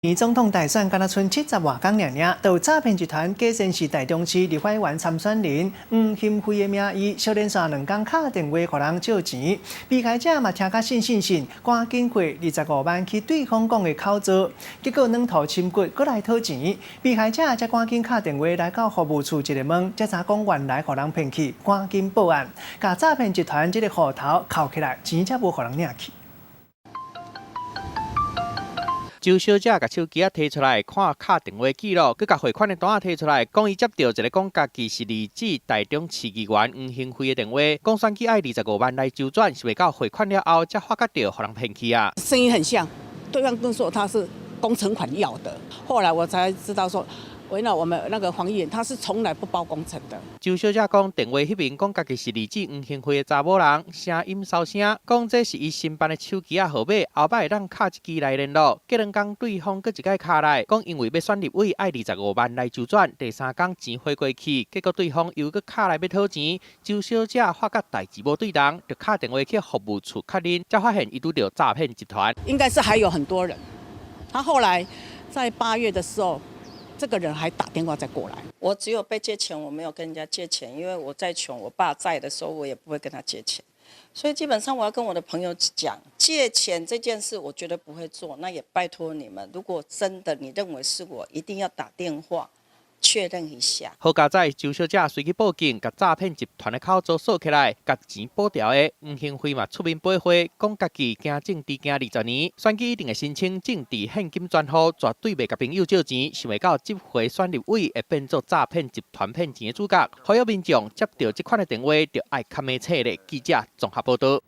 年总统大选敢若剩70外天尔，就诈骗集团假先是台中市立法院参选人黄兴辉的名义，小连续2天敲电话互人借钱，被害者嘛听甲信，赶紧汇25万去对方讲的口座，结果两头深骨，搁来讨钱，被害者才赶紧敲电话来到服务处一个问，才查讲原来互人骗去，赶紧报案，甲诈骗集团这个户头扣起来，钱才无互人领去。 周小姐把手机摕出来看卡电话记录，佮把汇款的单摕出来，讲伊接到一个讲家己是立志台中市议员黄兴辉的电话，讲选举爱25万来周转，是未到汇款了后才发觉到互人骗去啊。声音很像，对方跟说他是工程款要的，后来我才知道说。 为了我们那个黄议员，他是从来不包工程的。周小姐讲，电话迄边讲家己是立志黄兴辉的查某人，声音收声，讲这是伊新办的手机号码，后摆会当敲一支来联络。隔2天对方搁一届敲来，讲因为要选立委爱25万来周转，第3天钱汇过去，结果对方又搁敲来要讨钱。周小姐发觉代志无对当，就敲电话去服务处确认，才发现伊拄到诈骗集团。应该是还有很多人，他后来在8月的时候。 这个人还打电话再过来。我只有被借钱，我没有跟人家借钱，因为我再穷，我爸在的时候，我也不会跟他借钱。所以基本上我要跟我的朋友讲，借钱这件事，我绝对不会做。那也拜托你们，如果真的你认为是我，一定要打电话确认一下。好佳仔周小姐随去报警，甲诈骗集团的口座锁起来，甲钱补掉的。黄兴辉嘛出面驳回，讲家己行政治行20年，选举一定会申请政治现金专户，绝对袂甲朋友借钱，想袂到这回选立委会变做诈骗集团骗钱的主角。呼吁民众接到这款的电话，就爱看咩册的记者综合报道。